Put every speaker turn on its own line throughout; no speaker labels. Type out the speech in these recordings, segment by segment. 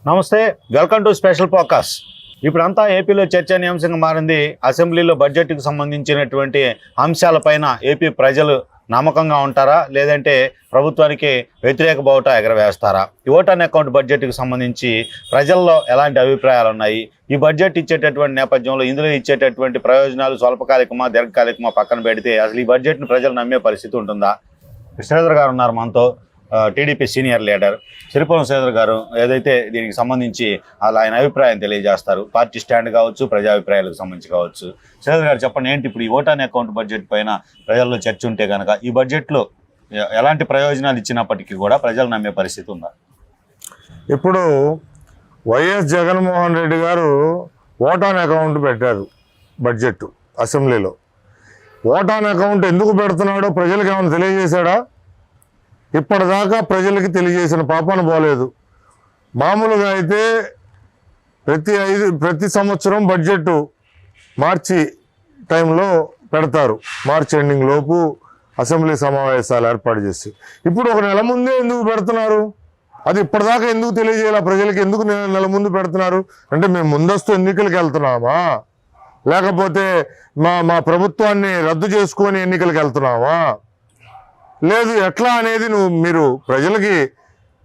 నమస్తే, welcome to special focus. ఇప్పుడంతా ఏపీలో చర్చనీయాంశంగా మారింది అసెంబ్లీలో బడ్జెట్కి సంబంధించినటువంటి అంశాలపైన ఏపీ ప్రజలు నమ్మకంగా ఉంటారా, లేదంటే ప్రభుత్వానికి వ్యతిరేక బావుట ఎగరవేస్తారా? ఈ ఓట్ ఆన్ అకౌంట్ బడ్జెట్కి సంబంధించి ప్రజల్లో ఎలాంటి అభిప్రాయాలు ఉన్నాయి? ఈ బడ్జెట్ ఇచ్చేటటువంటి నేపథ్యంలో ఇందులో ఇచ్చేటటువంటి ప్రయోజనాలు స్వల్పకాలికమా, దీర్ఘకాలికమా పక్కన పెడితే అసలు ఈ బడ్జెట్ను ప్రజలు నమ్మే పరిస్థితి ఉంటుందా? శ్రీధర్ గారు ఉన్నారు మనతో, TDP senior leader. Sripuram Sridhar గారు ఏదైతే దీనికి సంబంధించి అలా ఆయన అభిప్రాయం తెలియజేస్తారు. పార్టీ స్టాండ్ కావచ్చు, ప్రజాభిప్రాయాలకు సంబంధించి కావచ్చు. శ్రీధర్ గారు చెప్పండి, ఏంటి ఇప్పుడు ఈ ఓట్ ఆన్ అకౌంట్ బడ్జెట్ పైన ప్రజల్లో చర్చ ఉంటే కనుక ఈ బడ్జెట్లో ఎలాంటి ప్రయోజనాలు ఇచ్చినప్పటికీ కూడా ప్రజలు నమ్మే పరిస్థితి ఉందా?
ఇప్పుడు వైఎస్ జగన్మోహన్ రెడ్డి గారు ఓట్ ఆన్ అకౌంట్ పెట్టారు బడ్జెట్ అసెంబ్లీలో. ఓట్ ఆన్ అకౌంట్ ఎందుకు పెడుతున్నాడో ప్రజలకు ఏమైనా తెలియజేశాడా? ఇప్పటిదాకా ప్రజలకి తెలియజేసిన పాపాన పోలేదు. మామూలుగా అయితే ప్రతి సంవత్సరం బడ్జెట్ మార్చి టైంలో పెడతారు. మార్చి ఎండింగ్ లోపు అసెంబ్లీ సమావేశాలు ఏర్పాటు చేసి, ఇప్పుడు ఒక నెల ముందే ఎందుకు పెడుతున్నారు? అది ఇప్పటిదాకా ఎందుకు తెలియజేయాలి ప్రజలకి? ఎందుకు నెల ముందు పెడుతున్నారు అంటే మేము ముందస్తు ఎన్నికలకు వెళ్తున్నామా, లేకపోతే మా ప్రభుత్వాన్ని రద్దు చేసుకొని ఎన్నికలకు వెళ్తున్నామా, లేదు ఎట్లా అనేది మీరు ప్రజలకి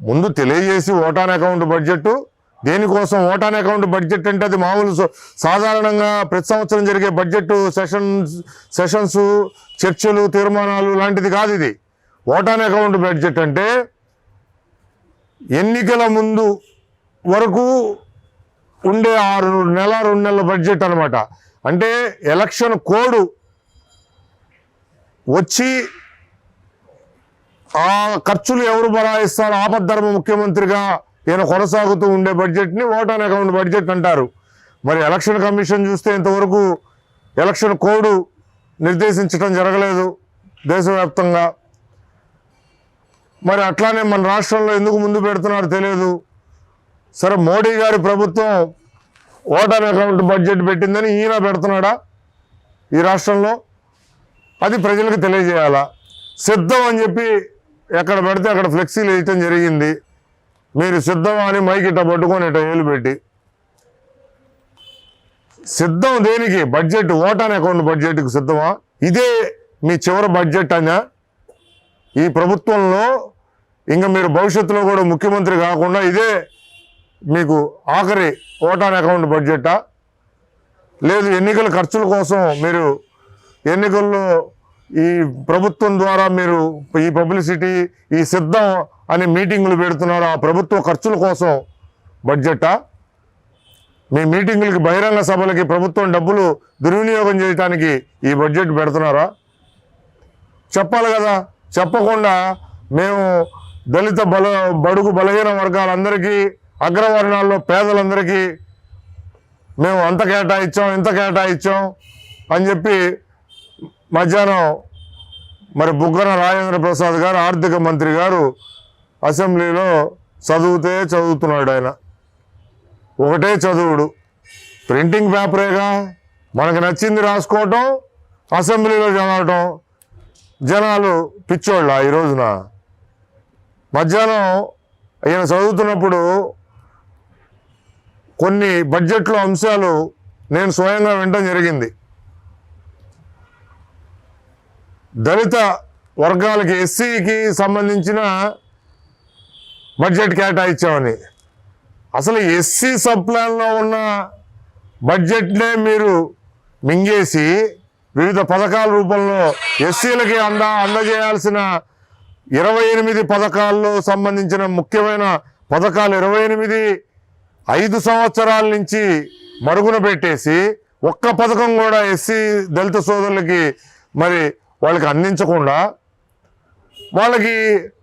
ముందు తెలియజేసి ఓట్ ఆన్ అకౌంట్ బడ్జెట్ దేనికోసం? ఓట్ ఆన్ అకౌంట్ బడ్జెట్ అంటే అది మామూలు సాధారణంగా ప్రతి సంవత్సరం జరిగే బడ్జెట్ సెషన్స్ చర్చలు తీర్మానాలు లాంటిది కాదు. ఇది ఓట్ ఆన్ అకౌంట్ బడ్జెట్ అంటే ఎన్నికల ముందు వరకు ఉండే 2 నెలల బడ్జెట్ అనమాట. అంటే ఎలక్షన్ కోడ్ వచ్చి ఆ ఖర్చులు ఎవరు బరాయిస్తారు? ఆపద్ధర్మ ముఖ్యమంత్రిగా ఈయన కొనసాగుతూ ఉండే బడ్జెట్ని ఓట్ ఆన్ అకౌంట్ బడ్జెట్ అంటారు. మరి ఎలక్షన్ కమిషన్ చూస్తే ఇంతవరకు ఎలక్షన్ కోడ్ నిర్దేశించడం జరగలేదు దేశవ్యాప్తంగా. మరి అట్లానే మన రాష్ట్రంలో ఎందుకు ముందు పెడుతున్నారో తెలియదు. సరే, మోడీ గారి ప్రభుత్వం ఓట్ ఆన్ అకౌంట్ బడ్జెట్ పెట్టిందని ఈయన పెడుతున్నాడా ఈ రాష్ట్రంలో? అది ప్రజలకు తెలియజేయాలా? సిద్ధం అని చెప్పి ఎక్కడ పెడితే అక్కడ ఫ్లెక్సీలు వేయటం జరిగింది. మీరు సిద్ధమా అని మైక్ ఇట్ట పట్టుకొని ఇట్ట ఏలు పెట్టి, సిద్ధం దేనికి? బడ్జెట్ ఓట్ ఆన్ అకౌంట్ బడ్జెట్కి సిద్ధమా? ఇదే మీ చివరి బడ్జెట్ అనా? ఈ ప్రభుత్వంలో ఇంకా మీరు భవిష్యత్తులో కూడా ముఖ్యమంత్రి కాకుండా ఇదే మీకు ఆఖరి ఓట్ ఆన్ అకౌంట్ బడ్జెటా? లేదు ఎన్నికల ఖర్చుల కోసం మీరు ఎన్నికల్లో ఈ ప్రభుత్వం ద్వారా మీరు ఈ పబ్లిసిటీ, ఈ సిద్ధం అని మీటింగులు పెడుతున్నారు, ఆ ప్రభుత్వ ఖర్చుల కోసం బడ్జెటా? మీ మీటింగులకి, బహిరంగ సభలకి ప్రభుత్వం డబ్బులు దుర్వినియోగం చేయడానికి ఈ బడ్జెట్ పెడుతున్నారా? చెప్పాలి కదా. చెప్పకుండా మేము దళిత బడుగు బలహీన వర్గాలందరికీ, అగ్రవర్ణాల్లో పేదలందరికీ మేము అంత కేటాయించాం, ఇంత కేటాయించాం అని చెప్పి మధ్యాహ్నం మరి బుగ్గన రాజేంద్ర ప్రసాద్ గారు, ఆర్థిక మంత్రి గారు అసెంబ్లీలో చదువుతున్నాడు. ఆయన ఒకటే చదువుడు, ప్రింటింగ్ పేపరేగా, మనకు నచ్చింది రాసుకోవటం, అసెంబ్లీలో చదవటం. జనాలు పిచ్చోళ్ళ ఈ రోజున? మధ్యాహ్నం ఈయన చదువుతున్నప్పుడు కొన్ని బడ్జెట్లో అంశాలు నేను స్వయంగా వినడం జరిగింది. దళిత వర్గాలకి, ఎస్సీకి సంబంధించిన బడ్జెట్ కేటాయించామని. అసలు ఎస్సీ సబ్ ప్లాన్లో ఉన్న బడ్జెట్నే మీరు మింగేసి వివిధ పథకాల రూపంలో ఎస్సీలకి అందజేయాల్సిన 28 పథకాల్లో సంబంధించిన ముఖ్యమైన పథకాలు 28 5 సంవత్సరాల నుంచి మరుగున పెట్టేసి ఒక్క పథకం కూడా ఎస్సీ దళిత సోదరులకి మరి వాళ్ళకి అందించకుండా, వాళ్ళకి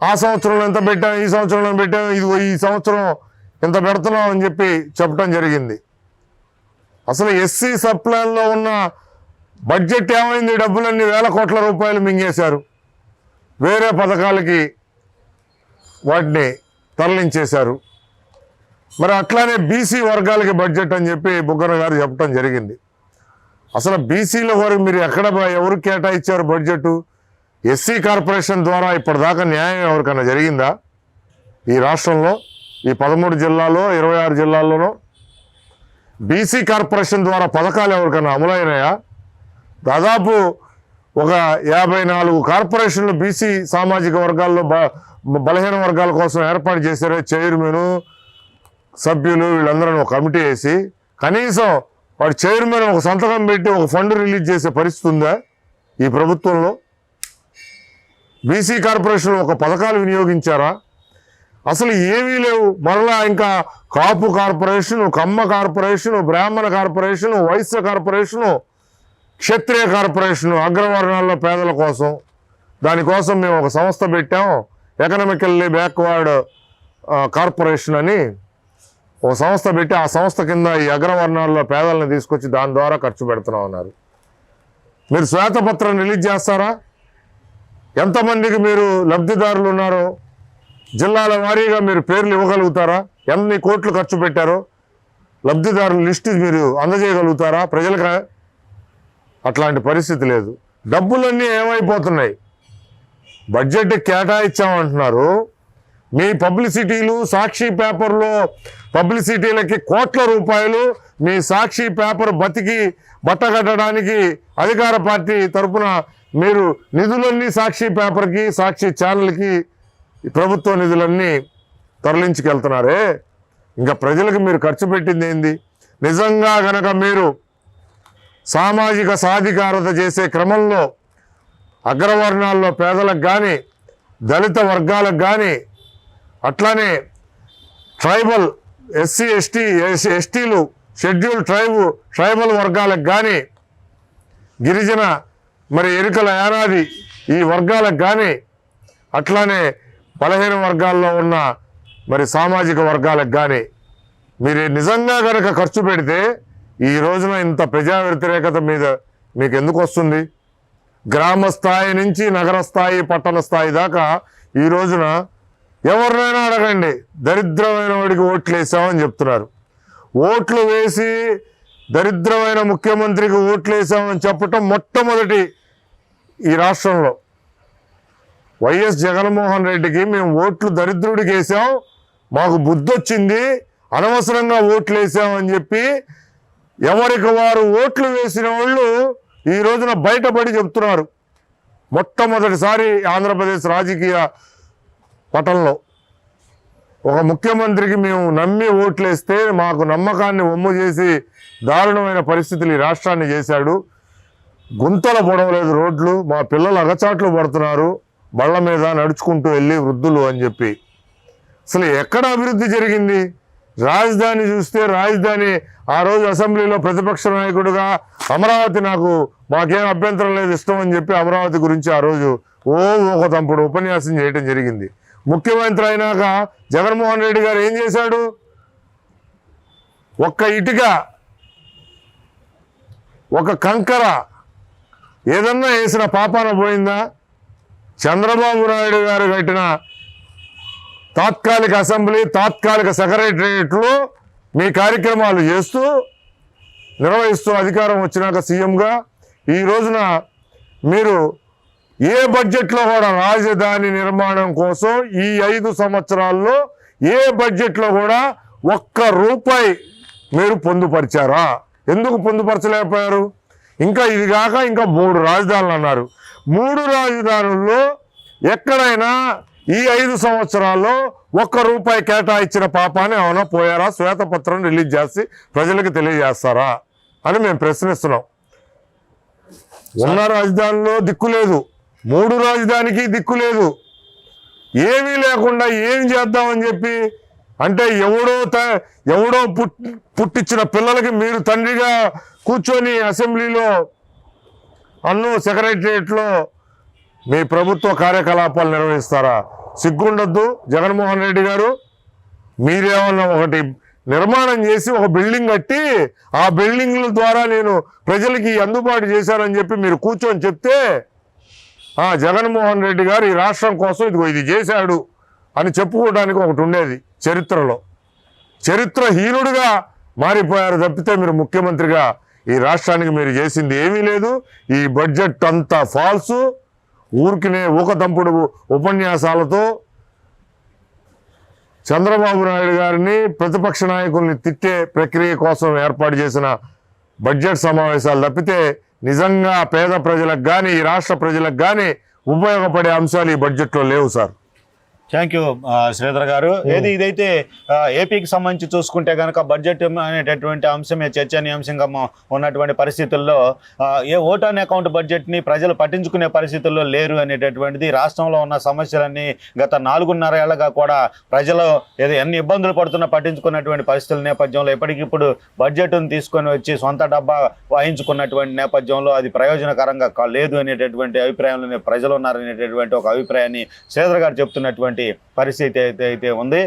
ఆ సంవత్సరంలో ఎంత పెట్టాం, ఈ సంవత్సరంలో పెట్టాం, ఈ సంవత్సరం ఎంత పెడుతున్నాం అని చెప్పి చెప్పడం జరిగింది. అసలు ఎస్సీ సబ్ ప్లాన్లో ఉన్న బడ్జెట్ ఏమైంది? డబ్బులన్నీ వేల కోట్ల రూపాయలు మింగేశారు, వేరే పథకాలకి వాటిని తరలించేశారు. మరి అట్లానే బీసీ వర్గాలకి బడ్జెట్ అని చెప్పి బుగ్గన గారు చెప్పడం జరిగింది. అసలు బీసీల వరకు మీరు ఎవరికి కేటాయించారు బడ్జెట్? ఎస్సీ కార్పొరేషన్ ద్వారా ఇప్పటిదాకా న్యాయం ఎవరికైనా జరిగిందా ఈ రాష్ట్రంలో? ఈ 13 జిల్లాలో 26 జిల్లాల్లోనూ బీసీ కార్పొరేషన్ ద్వారా పథకాలు ఎవరికైనా అమలైనాయా? దాదాపు ఒక 54 కార్పొరేషన్లు బీసీ సామాజిక వర్గాల్లో బలహీన వర్గాల కోసం ఏర్పాటు చేశారు. చైర్మన్, సభ్యులు వీళ్ళందరూ ఒక కమిటీ వేసి కనీసం వాడు చైర్మన్ ఒక సంతకం పెట్టి ఒక ఫండ్ రిలీజ్ చేసే పరిస్థితి ఉందా ఈ ప్రభుత్వంలో? బీసీ కార్పొరేషన్ ఒక పథకాలు వినియోగించారా? అసలు ఏమీ లేవు. మరలా ఇంకా కాపు కార్పొరేషను, కమ్మ కార్పొరేషను, బ్రాహ్మణ కార్పొరేషను, వైశ్య కార్పొరేషను, క్షత్రియ కార్పొరేషను, అగ్రవర్ణాల్లో పేదల కోసం. దానికోసం మేము ఒక సంస్థ పెట్టాం, ఎకనామికల్లీ బ్యాక్వర్డ్ కార్పొరేషన్ అని ఒక సంస్థ పెట్టి ఆ సంస్థ కింద ఈ అగ్రవర్ణాల్లో పేదలను తీసుకొచ్చి దాని ద్వారా ఖర్చు పెడుతున్నాం అన్నారు. మీరు శ్వేతపత్రం రిలీజ్ చేస్తారా? ఎంతమందికి మీరు లబ్ధిదారులు ఉన్నారో జిల్లాల వారీగా మీరు పేర్లు ఇవ్వగలుగుతారా? ఎన్ని కోట్లు ఖర్చు పెట్టారో లబ్ధిదారుల లిస్టు మీరు అందజేయగలుగుతారా ప్రజలకు? అట్లాంటి పరిస్థితి లేదు. డబ్బులన్నీ ఏమైపోతున్నాయి? బడ్జెట్ కేటాయించామంటున్నారు. మీ పబ్లిసిటీలు, సాక్షి పేపర్లో పబ్లిసిటీలకి కోట్ల రూపాయలు మీ సాక్షి పేపర్ బతికి బట్టగట్టడానికి అధికార పార్టీ తరఫున మీరు నిధులన్నీ సాక్షి పేపర్కి, సాక్షి ఛానల్కి ప్రభుత్వ నిధులన్నీ తరలించుకెళ్తున్నారే. ఇంకా ప్రజలకు మీరు ఖర్చు పెట్టింది ఏంది? నిజంగా గనక మీరు సామాజిక సాధికారత చేసే క్రమంలో అగ్రవర్ణాల్లో పేదలకు కానీ, దళిత వర్గాలకు కానీ, అట్లానే ట్రైబల్ ఎస్సీ ఎస్టీలు, షెడ్యూల్ ట్రైబల్ వర్గాలకు కానీ, గిరిజన మరి ఎరుకల యానాది ఈ వర్గాలకు కానీ, అట్లానే బలహీన వర్గాల్లో ఉన్న మరి సామాజిక వర్గాలకు కానీ మీరు నిజంగా కనుక ఖర్చు పెడితే ఈ రోజున ఇంత ప్రజా వ్యతిరేకత మీద మీకు ఎందుకు వస్తుంది? గ్రామ స్థాయి నుంచి నగర స్థాయి, పట్టణ స్థాయి దాకా ఈ రోజున ఎవరినైనా అడగండి, దరిద్రమైన వాడికి ఓట్లు వేసామని చెప్తున్నారు. ఓట్లు వేసి దరిద్రమైన ముఖ్యమంత్రికి ఓట్లు వేసామని చెప్పటం మొట్టమొదటి ఈ రాష్ట్రంలో. వైఎస్ జగన్మోహన్ రెడ్డికి మేము ఓట్లు దరిద్రుడికి వేసాం, మాకు బుద్ధి వచ్చింది, అనవసరంగా ఓట్లు వేసామని చెప్పి ఎవరికి వారు ఓట్లు వేసిన వాళ్ళు ఈ రోజున బయటపడి చెప్తున్నారు. మొట్టమొదటిసారి ఆంధ్రప్రదేశ్ రాజకీయ పటంలో ఒక ముఖ్యమంత్రికి మేము నమ్మి ఓట్లేస్తే మాకు నమ్మకాన్ని ఒమ్ము చేసి దారుణమైన పరిస్థితులు ఈ రాష్ట్రాన్ని చేశాడు. గుంతలు పొడవలేదు రోడ్లు, మా పిల్లలు అగచాట్లు పడుతున్నారు బళ్ళ మీద నడుచుకుంటూ వెళ్ళి వృద్ధులు అని చెప్పి. అసలు ఎక్కడ అభివృద్ధి జరిగింది? రాజధాని చూస్తే రాజధాని ఆ రోజు అసెంబ్లీలో ప్రతిపక్ష నాయకుడిగా అమరావతి మాకేం అభ్యంతరం లేదు, ఇష్టం అని చెప్పి అమరావతి గురించి ఆ రోజు ఒక తంపుడు ఉపన్యాసం చేయడం జరిగింది. ముఖ్యమంత్రి అయినాక జగన్మోహన్ రెడ్డి గారు ఏం చేశాడు? ఒక్క ఇటుక, ఒక కంకర ఏదన్నా వేసిన పాపాన పోయిందా? చంద్రబాబు నాయుడు గారు కట్టిన తాత్కాలిక అసెంబ్లీ, తాత్కాలిక సెక్రటరియట్లో మీ కార్యక్రమాలు చేస్తూ నిర్వహిస్తూ అధికారం వచ్చినాక సీఎంగా ఈ రోజున మీరు ఏ బడ్జెట్లో కూడా రాజధాని నిర్మాణం కోసం ఈ 5 సంవత్సరాల్లో ఏ బడ్జెట్లో కూడా ఒక్క రూపాయి మీరు పొందుపరిచారా? ఎందుకు పొందుపరచలేకపోయారు? ఇంకా ఇది కాక ఇంకా 3 రాజధానులు అన్నారు. 3 రాజధానుల్లో ఎక్కడైనా ఈ 5 సంవత్సరాల్లో ఒక్క రూపాయి కేటాయించిన పాపాన్ని ఏమైనా పోయారా? శ్వేతపత్రం రిలీజ్ చేసి ప్రజలకు తెలియజేస్తారా అని మేము ప్రశ్నిస్తున్నాం. ఉన్న రాజధానిలో దిక్కు లేదు, 3 రాజధానికి దిక్కు లేదు. ఏమీ లేకుండా ఏం చేద్దామని చెప్పి అంటే ఎవడో పుట్టించిన పిల్లలకి మీరు తండ్రిగా కూర్చొని అసెంబ్లీలో సెక్రటరియట్లో మీ ప్రభుత్వ కార్యకలాపాలు నిర్వహిస్తారా? సిగ్గుండొద్దు జగన్మోహన్ రెడ్డి గారు. మీరేమన్నా ఒకటి నిర్మాణం చేసి ఒక బిల్డింగ్ కట్టి ఆ బిల్డింగ్ల ద్వారా నేను ప్రజలకి అందుబాటు చేశానని చెప్పి మీరు కూర్చొని చెప్తే జగన్మోహన్ రెడ్డి గారు ఈ రాష్ట్రం కోసం ఇది చేశాడు అని చెప్పుకోవడానికి ఒకటి ఉండేది చరిత్రలో. చరిత్రహీనుడిగా మారిపోయారు తప్పితే మీరు ముఖ్యమంత్రిగా ఈ రాష్ట్రానికి మీరు చేసింది ఏమీ లేదు. ఈ బడ్జెట్ అంతా ఫాల్సు, ఊరికినే ఊకదంపుడు ఉపన్యాసాలతో చంద్రబాబు నాయుడు గారిని ప్రతిపక్ష నాయకుల్ని తిట్టే ప్రక్రియ కోసం ఏర్పాటు చేసిన బడ్జెట్ సమావేశాలు తప్పితే నిజంగా పేద ప్రజలకు కానీ ఈ రాష్ట్ర ప్రజలకు కానీ ఉపయోగపడే అంశాలు ఈ బడ్జెట్లో లేవు సార్.
థ్యాంక్ యూ శ్రీధర్ గారు. ఇదైతే ఏపీకి సంబంధించి చూసుకుంటే కనుక బడ్జెట్ అనేటటువంటి అంశమే చర్చనీయాంశంగా ఉన్నటువంటి పరిస్థితుల్లో ఏ ఓట్ ఆన్ అకౌంట్ బడ్జెట్ని ప్రజలు పట్టించుకునే పరిస్థితుల్లో లేరు అనేటటువంటిది, రాష్ట్రంలో ఉన్న సమస్యలన్నీ గత 4.5 ఏళ్లుగా కూడా ప్రజలు ఎన్ని ఇబ్బందులు పడుతున్నా పట్టించుకున్నటువంటి పరిస్థితుల నేపథ్యంలో ఇప్పటికిప్పుడు బడ్జెట్ను తీసుకొని వచ్చి సొంత డబ్బా వాయించుకున్నటువంటి నేపథ్యంలో అది ప్రయోజనకరంగా లేదు అనేటటువంటి అభిప్రాయంలోనే ప్రజలు ఉన్నారనేటటువంటి ఒక అభిప్రాయాన్ని శ్రీధర్ గారు చెప్తున్నటువంటి పరిస్థితి అయితే ఉంది.